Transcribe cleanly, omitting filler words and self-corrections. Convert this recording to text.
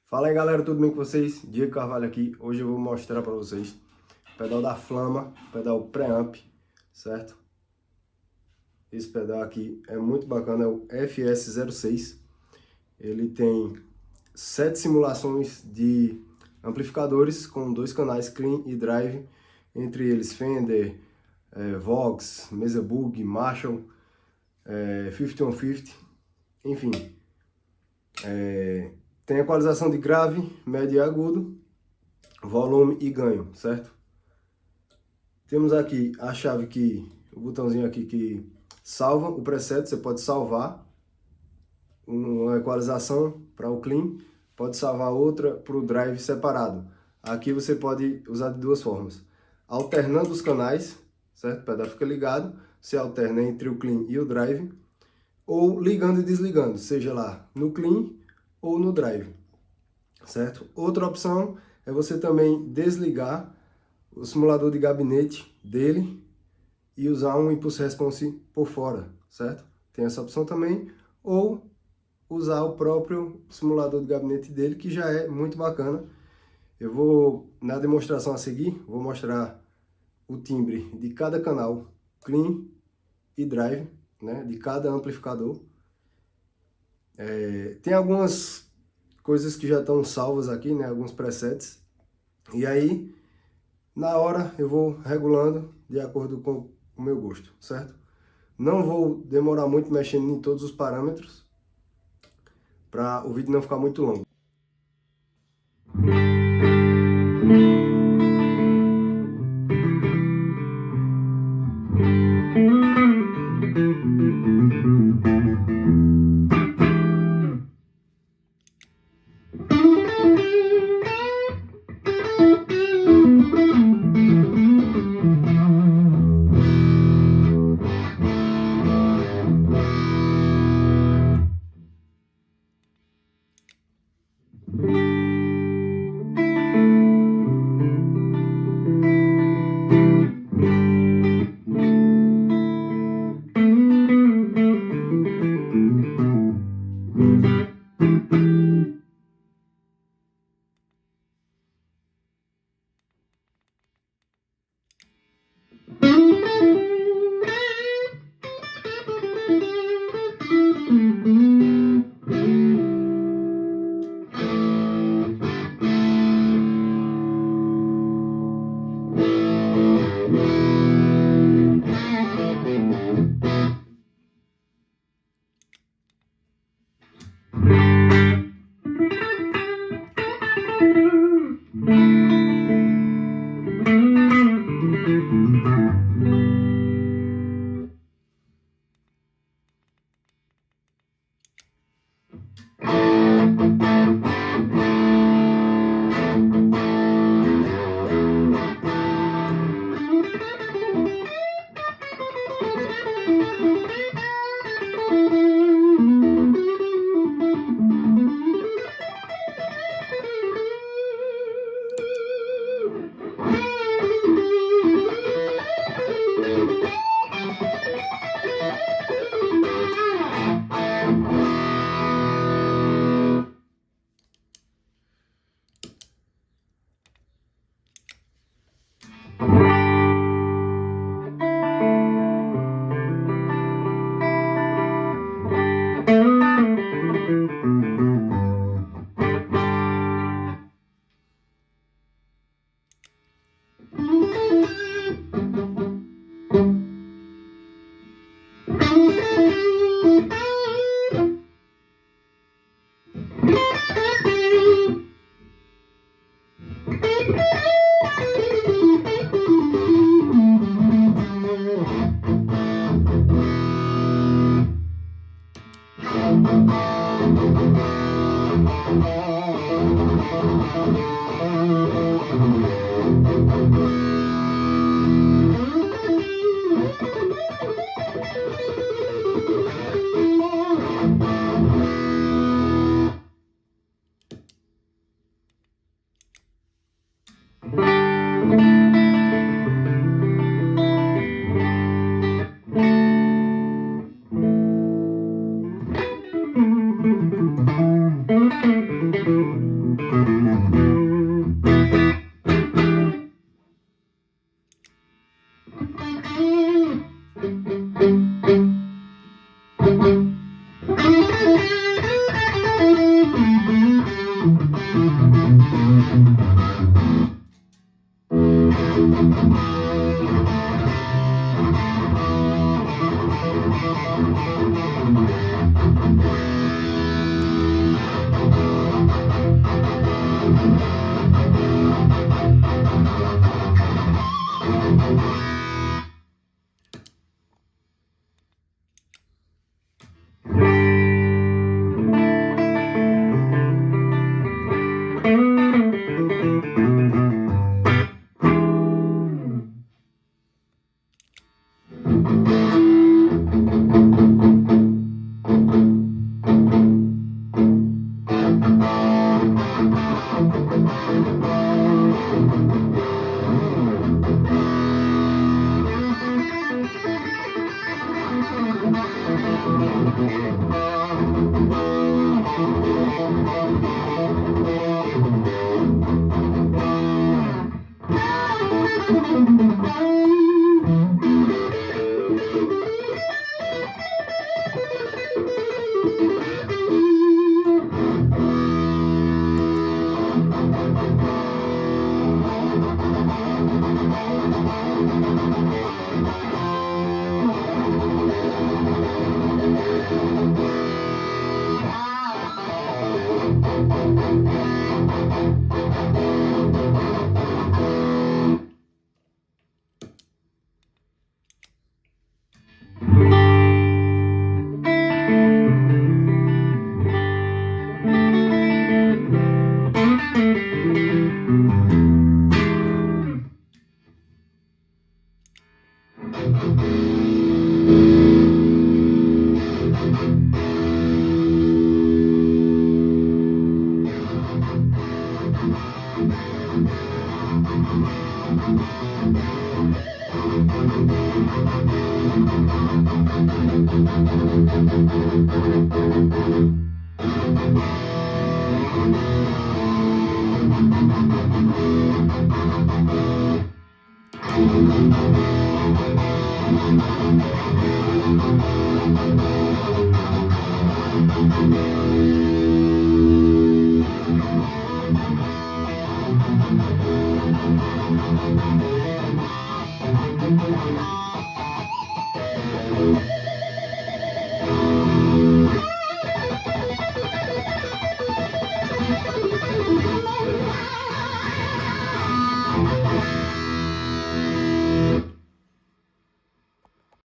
Fala aí galera, tudo bem com vocês? Diego Carvalho aqui. Hoje eu vou mostrar para vocês o pedal da Flama, o pedal Preamp, certo? Esse pedal aqui é muito bacana, é o FS06. Ele tem 7 simulações de amplificadores com 2 canais clean e drive, entre eles Fender, Vox, Mesa Bug, Marshall, 50-on-50, enfim. Tem equalização de grave, médio e agudo, volume e ganho, certo? Temos aqui a chave o botãozinho aqui que salva o preset. Você pode salvar uma equalização para o clean, pode salvar outra para o drive separado. Aqui você pode usar de duas formas: alternando os canais, certo? O pedal fica ligado, você alterna entre o clean e o drive, ou ligando e desligando, seja lá no clean ou no drive, certo? Outra opção é você também desligar o simulador de gabinete dele e usar um impulse response por fora, certo? Tem essa opção também, ou usar o próprio simulador de gabinete dele, que já é muito bacana. Eu vou, na demonstração a seguir, vou mostrar o timbre de cada canal clean e drive, né, de cada amplificador. Tem algumas coisas que já estão salvas aqui, né, alguns presets, e aí na hora eu vou regulando de acordo com o meu gosto, certo? Não vou demorar muito mexendo em todos os parâmetros para o vídeo não ficar muito longo.